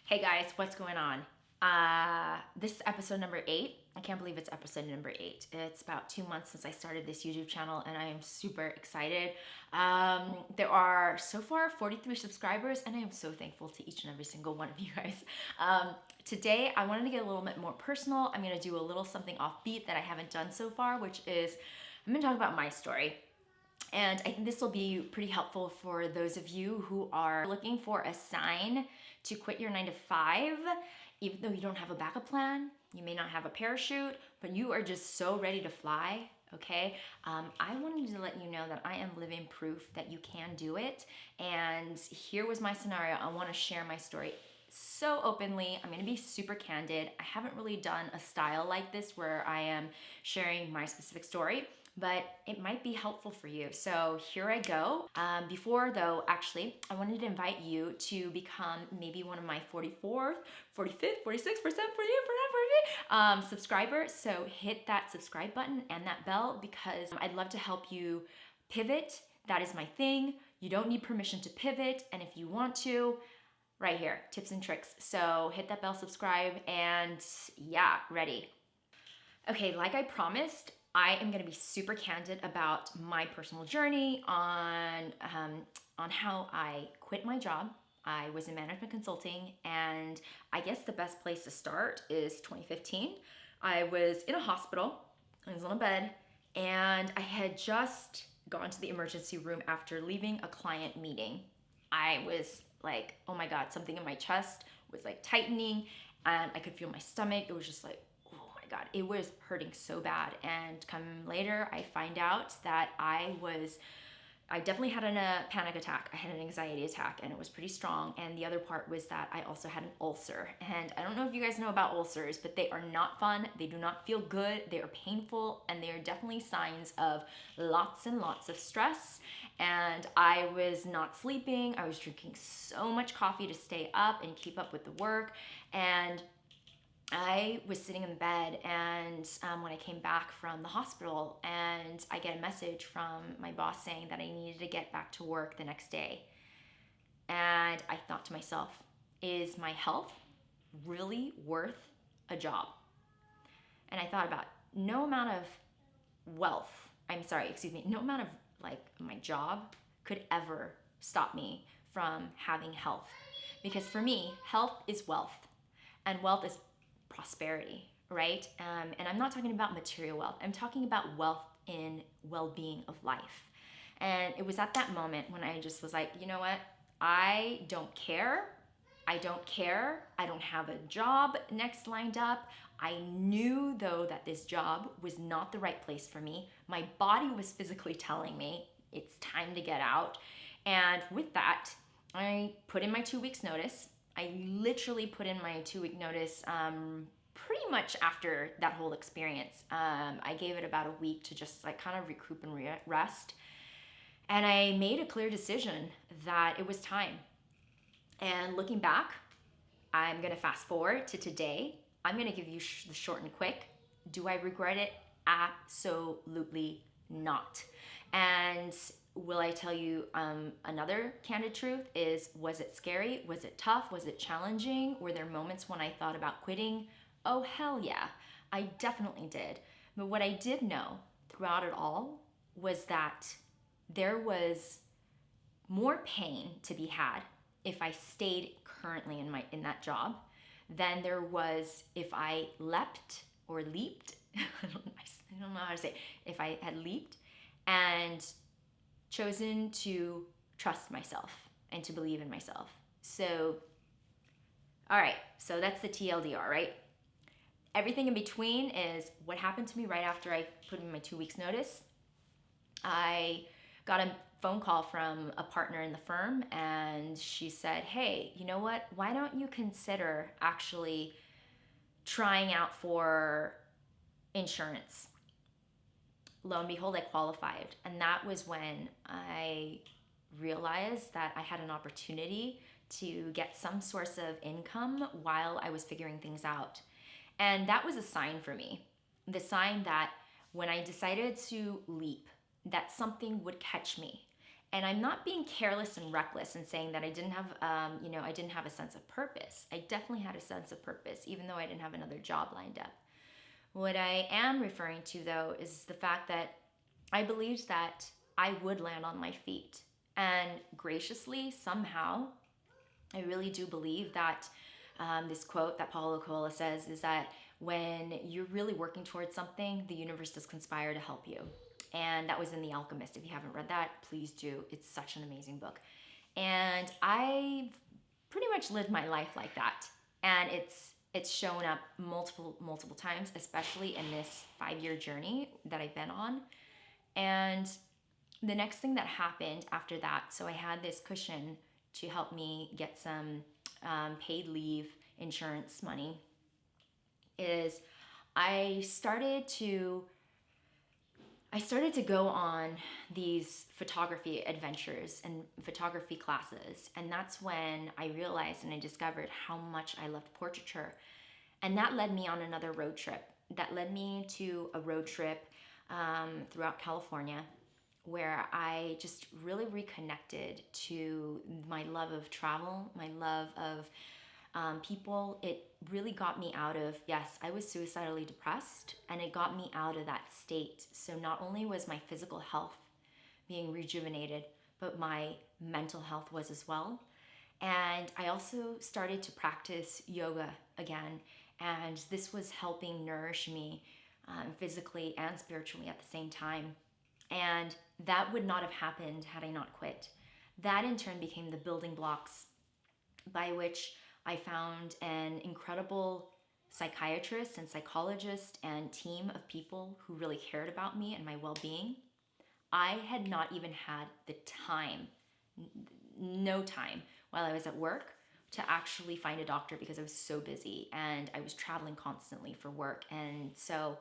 Hey guys, what's going on? This is episode number 8. I can't believe it's episode number 8. It's about 2 months since I started this YouTube channel and I am super excited. There are so far 43 subscribers and I am so thankful to each and every single one of you guys. Today I wanted to get a little bit more personal. I'm going to do a little something offbeat that I haven't done so far, which is I'm going to talk about my story. And I think this will be pretty helpful for those of you who are looking for a sign to quit your 9 to 5, even though you don't have a backup plan, you may not have a parachute, but you are just so ready to fly, okay? I wanted to let you know that I am living proof that you can do it. And here was my scenario. I want to share my story so openly. I'm going to be super candid. I haven't really done a style like this where I am sharing my specific story, but it might be helpful for you. So here I go. Before though, actually, I wanted to invite you to become maybe one of my 44th, 45th, 46%, subscriber. So hit that subscribe button and that bell because I'd love to help you pivot. That is my thing. You don't need permission to pivot. And if you want to, right here, tips and tricks. So hit that bell, subscribe, and yeah, ready. Okay, like I promised, I am going to be super candid about my personal journey on how I quit my job. I was in management consulting, and I guess the best place to start is 2015. I was in a hospital. I was on a bed, and I had just gone to the emergency room after leaving a client meeting. I was like, oh my God, something in my chest was like tightening, and I could feel my stomach. It was just like, God, it was hurting so bad. And come later, I find out that I definitely had a panic attack. I had an anxiety attack and it was pretty strong. And the other part was that I also had an ulcer. And I don't know if you guys know about ulcers, but they are not fun. They do not feel good. They are painful and they are definitely signs of lots and lots of stress. And I was not sleeping. I was drinking so much coffee to stay up and keep up with the work. And I was sitting in the bed and when I came back from the hospital and I get a message from my boss saying that I needed to get back to work the next day. And I thought to myself, is my health really worth a job? And I thought about no amount of no amount of like my job could ever stop me from having health. Because for me, health is wealth and wealth is prosperity, right? And I'm not talking about material wealth. I'm talking about wealth in well-being of life. And it was at that moment when I just was like, you know what? I don't care. I don't care. I don't have a job next lined up. I knew though that this job was not the right place for me. My body was physically telling me it's time to get out. And with that, I put in my 2 weeks notice. I literally put in my 2-week notice pretty much after that whole experience. I gave it about a week to just like kind of recoup and rest. And I made a clear decision that it was time. And looking back, I'm gonna fast forward to today. I'm gonna give you the short and quick. Do I regret it? Absolutely not. And will I tell you another candid truth is, was it scary? Was it tough? Was it challenging? Were there moments when I thought about quitting? Oh, hell yeah, I definitely did. But what I did know throughout it all was that there was more pain to be had if I stayed currently in that job than there was if I leapt or leaped. I don't know how to say it. If I had leaped and chosen to trust myself and to believe in myself. So, all right, so that's the TLDR, right? Everything in between is what happened to me right after I put in my 2 weeks notice. I got a phone call from a partner in the firm and she said, hey, you know what? Why don't you consider actually trying out for insurance? Lo and behold, I qualified. And that was when I realized that I had an opportunity to get some source of income while I was figuring things out. And that was a sign for me. The sign that when I decided to leap, that something would catch me And I'm not being careless and reckless and saying that I didn't have, I didn't have a sense of purpose. I definitely had a sense of purpose, even though I didn't have another job lined up. What I am referring to, though, is the fact that I believed that I would land on my feet. And graciously, somehow, I really do believe that this quote that Paulo Coelho says is that when you're really working towards something, the universe does conspire to help you. And that was in The Alchemist. If you haven't read that, please do. It's such an amazing book. And I've pretty much lived my life like that. And it's shown up multiple times, especially in this 5-year journey that I've been on. And the next thing that happened after that, so I had this cushion to help me get some paid leave insurance money, is I started to go on these photography adventures and photography classes. And that's when I realized and I discovered how much I loved portraiture. And that led me on another road trip. That led me to a road trip throughout California, where I just really reconnected to my love of travel, my love of people. It really got me out of, yes, I was suicidally depressed, and it got me out of that state. So not only was my physical health being rejuvenated, but my mental health was as well. And I also started to practice yoga again, and this was helping nourish me physically and spiritually at the same time. And that would not have happened had I not quit. That in turn became the building blocks by which I found an incredible psychiatrist and psychologist and team of people who really cared about me and my well-being. I had not even had the time, no time, while I was at work to actually find a doctor because I was so busy and I was traveling constantly for work. And so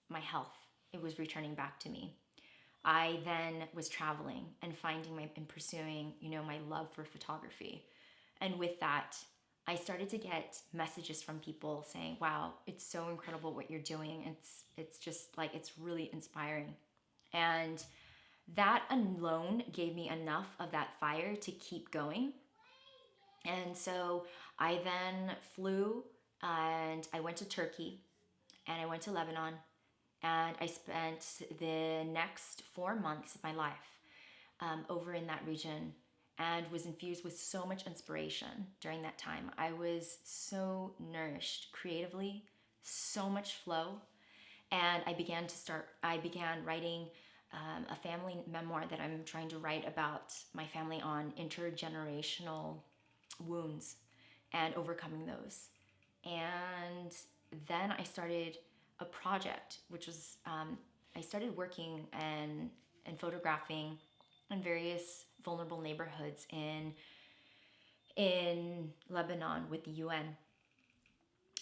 my health, it was returning back to me. I then was traveling and and pursuing, my love for photography. And with that, I started to get messages from people saying, wow, it's so incredible what you're doing. It's just like, it's really inspiring. And that alone gave me enough of that fire to keep going. And so I then flew and I went to Turkey and I went to Lebanon, and I spent the next 4 months of my life over in that region, and was infused with so much inspiration during that time. I was so nourished creatively, so much flow, and I began writing a family memoir that I'm trying to write about my family on intergenerational wounds and overcoming those. And then I started a project, which was I started working and photographing in various vulnerable neighborhoods in Lebanon with the UN.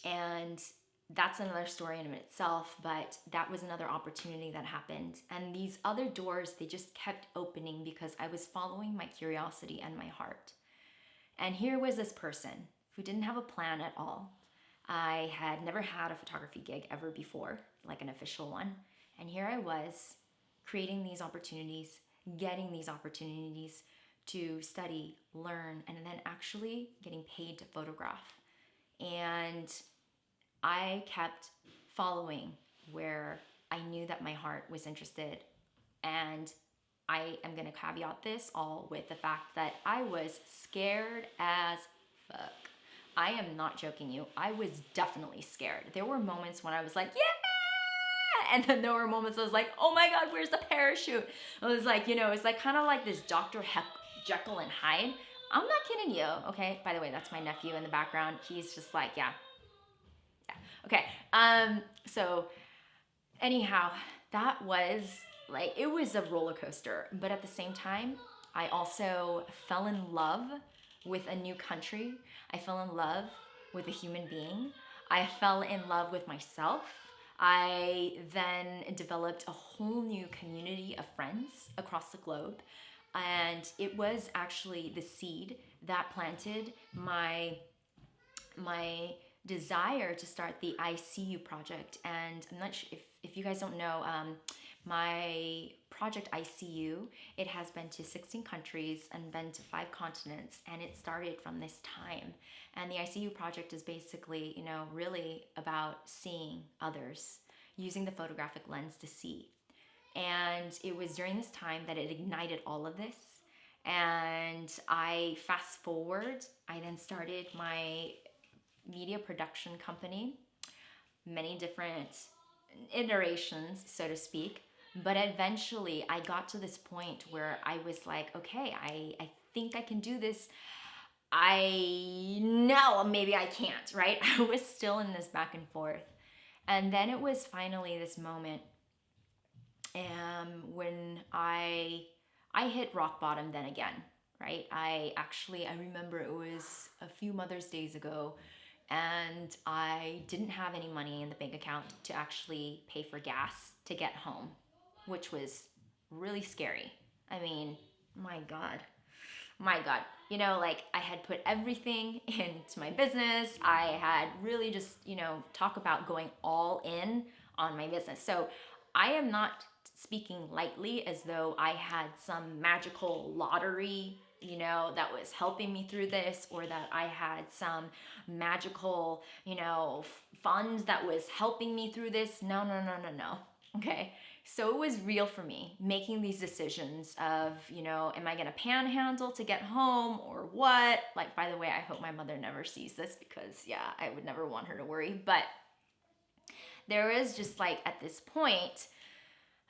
And that's another story in itself, but that was another opportunity that happened. And these other doors, they just kept opening because I was following my curiosity and my heart. And here was this person who didn't have a plan at all. I had never had a photography gig ever before, like an official one. And here I was creating these opportunities, getting these opportunities to study, learn, and then actually getting paid to photograph. And I kept following where I knew that my heart was interested. And I am going to caveat this all with the fact that I was scared as fuck. I am not joking you. I was definitely scared. There were moments when I was like, yeah! And then there were moments I was like, oh my God, where's the parachute? It was like, it's like kind of like this Dr. Jekyll and Hyde. I'm not kidding you, okay? By the way, that's my nephew in the background. He's just like, yeah. Okay, so anyhow, that was like, it was a roller coaster. But at the same time, I also fell in love with a new country. I fell in love with a human being. I fell in love with myself. I then developed a whole new community of friends across the globe. And it was actually the seed that planted my desire to start the ICU project. And I'm not sure if you guys don't know, My project ICU, it has been to 16 countries and been to 5 continents, and it started from this time. And the ICU project is basically, really about seeing others, using the photographic lens to see. And it was during this time that it ignited all of this. And I fast forward, I then started my media production company, many different iterations, so to speak. But eventually I got to this point where I was like, okay, I think I can do this. I know maybe I can't, right? I was still in this back and forth. And then it was finally this moment when I hit rock bottom then again, right? I remember it was a few Mother's Days ago, and I didn't have any money in the bank account to actually pay for gas to get home, which was really scary. I mean, my God. Like I had put everything into my business. I had really just, talk about going all in on my business. So I am not speaking lightly as though I had some magical lottery, that was helping me through this, or that I had some magical, funds that was helping me through this. No. Okay. So it was real for me making these decisions of, am I going to panhandle to get home or what? Like, by the way, I hope my mother never sees this because, yeah, I would never want her to worry. But there is just like at this point,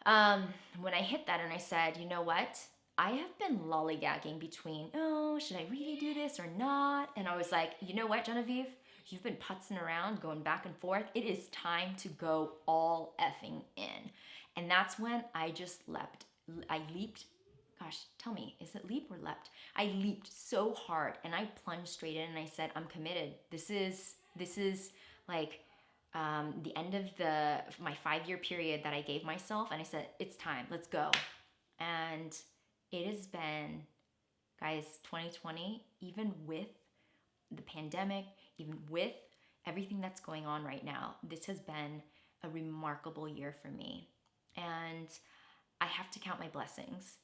when I hit that and I said, you know what? I have been lollygagging between, oh, should I really do this or not? And I was like, you know what, Genevieve? You've been putzing around, going back and forth. It is time to go all effing in. And that's when I just leapt. I leaped. Gosh, tell me, is it leap or leapt? I leaped so hard and I plunged straight in and I said, I'm committed. This is like the end of my 5-year period that I gave myself. And I said, it's time, let's go. And it has been, guys, 2020, even with the pandemic, even with everything that's going on right now, this has been a remarkable year for me. And I have to count my blessings.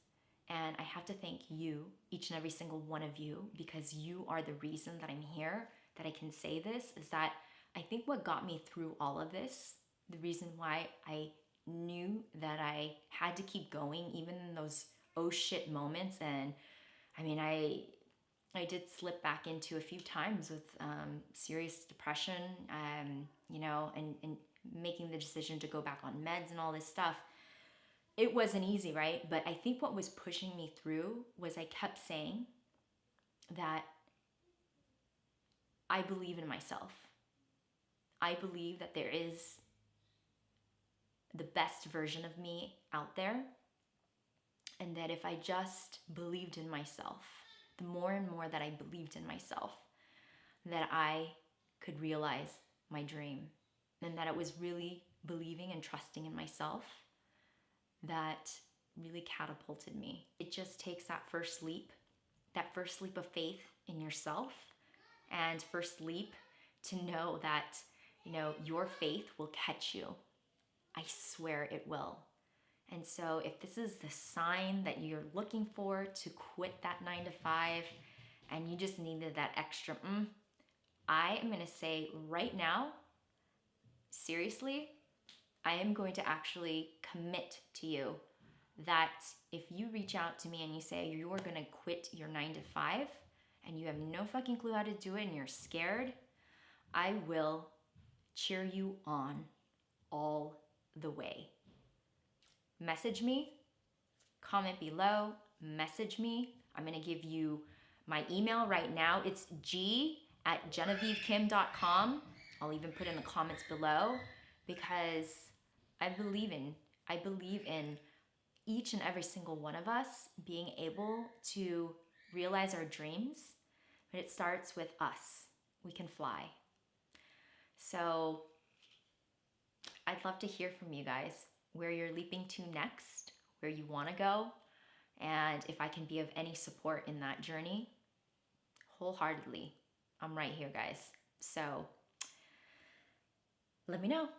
And I have to thank you, each and every single one of you, because you are the reason that I'm here, that I can say this, is that I think what got me through all of this, the reason why I knew that I had to keep going, even in those oh shit moments. And I mean, I did slip back into a few times with serious depression, and making the decision to go back on meds and all this stuff. It wasn't easy, right? But I think what was pushing me through was I kept saying that I believe in myself. I believe that there is the best version of me out there, and that if I just believed in myself, the more and more that I believed in myself, that I could realize my dream, and that it was really believing and trusting in myself that really catapulted me. It just takes that first leap of faith in yourself, and first leap to know that, your faith will catch you. I swear it will. And so if this is the sign that you're looking for to quit that 9 to 5 and you just needed that extra, I am going to say right now, seriously, I am going to actually commit to you that if you reach out to me and you say you're going to quit your 9 to 5 and you have no fucking clue how to do it and you're scared, I will cheer you on all the way. Message me, comment below, message me. I'm going to give you my email right now. It's g@genevievekim.com. I'll even put in the comments below, because I believe in each and every single one of us being able to realize our dreams, but it starts with us. We can fly. So I'd love to hear from you guys, where you're leaping to next, where you want to go, and if I can be of any support in that journey, wholeheartedly, I'm right here, guys. So let me know.